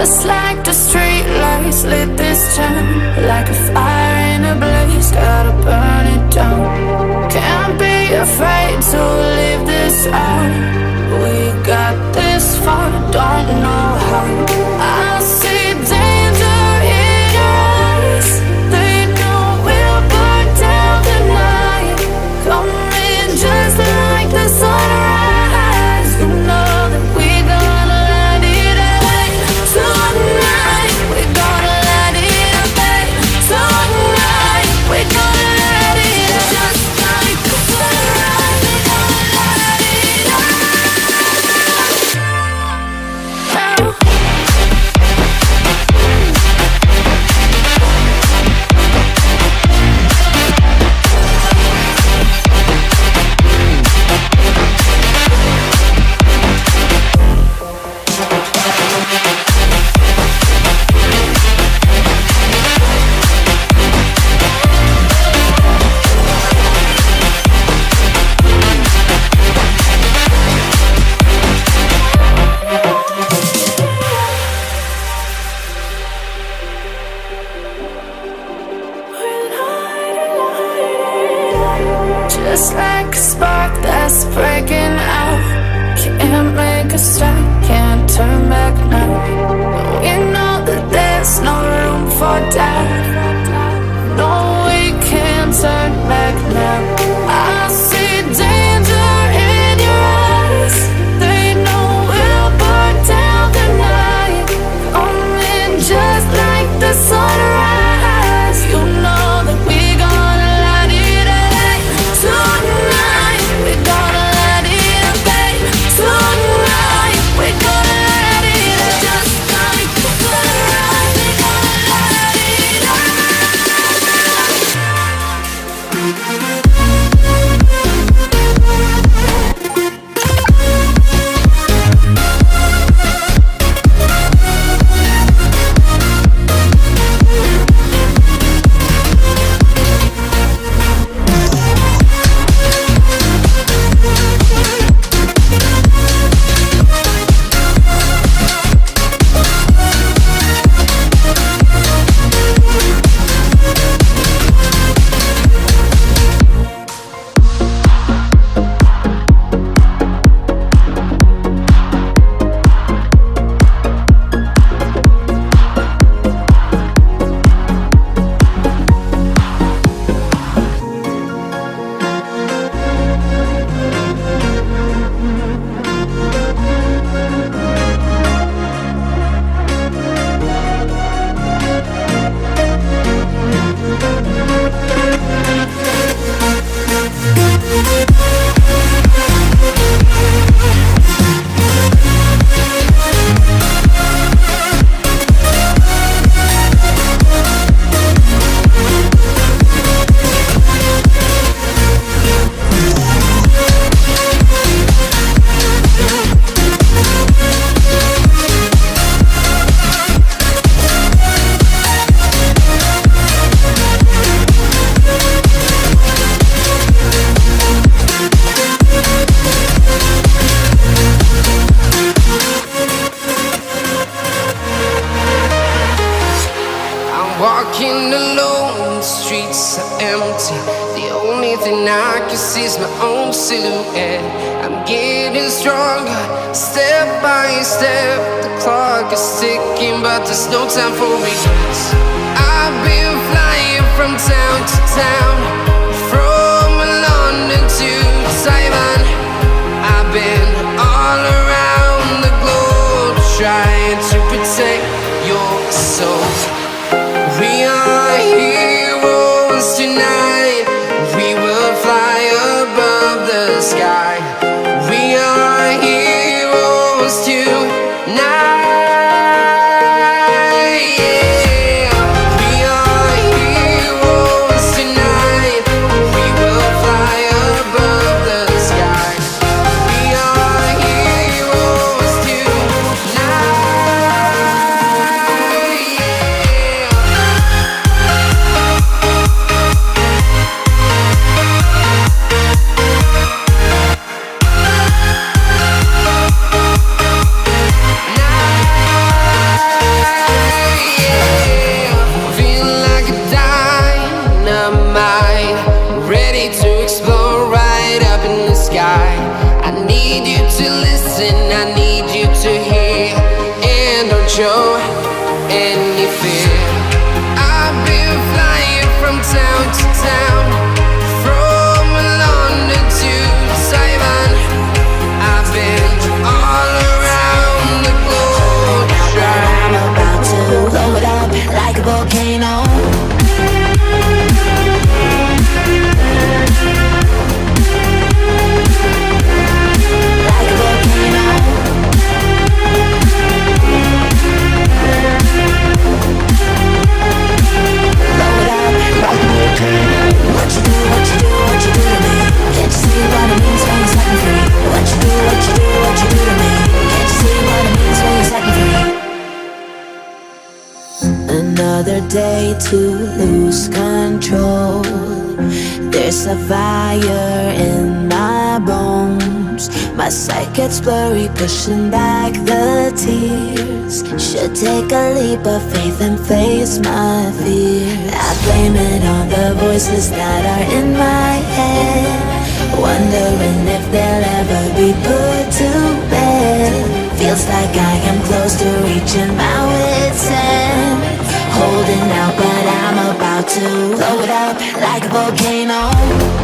Just like the street lights lit this town, like a fire in a blaze, gotta burn it down. Can't be afraid to leave this out. We got this far, don't know how. I see danger in your eyes. They know we'll burn down the night. Coming just like the sunrise. You know that we gonna light it up. Tonight we gonna light it up. Tonight we gonna light it up. Just like the sunrise, we gonna light it up. Just like a spark that's breaking out. Can't make a stop, can't turn back now. We know that there's no room for doubt. No, we can't turn back now. I see danger in your eyes. They know we'll burn down the night. Coming just like the sunrise. You know that we gonna light it up. Tonight we gonna light it up, babe. Tonight we gonna light it up. Just like the sunrise, we gonna light it up. Walking alone, the streets are empty. The only thing I can see is my own silhouette. I'm getting stronger, step by step. The clock is ticking, but there's no time for regrets. I've been flying from town to town, from London to Taiwan. I've been all around the globe, trying to protect your soul. We are heroes tonight. We will fly above the sky. We are heroes tonight. Yeah. We are heroes tonight. We will fly above the sky. We are heroes tonight. Yeah. any fear. I've been flying from town to town, from London to Taiwan. I've been all around the globe. I'm about to blow it up like a volcano. Like a volcano. Blow it up like a volcano. What you do, what you do, what you do to me? Can't you see what it means when you set me free? What you do, what you do, what you do to me? Can't you see what it means when you set me free? Another day to lose control. There's a fire in my bones. My sight gets blurry, pushing back the tears. Should take a leap of faith and face my fear. I blame it on the voices that are in my head, wondering if they'll ever be put to bed. Feels like I am close to reaching my wit's end. Holding out, but I'm about to blow it up like a volcano.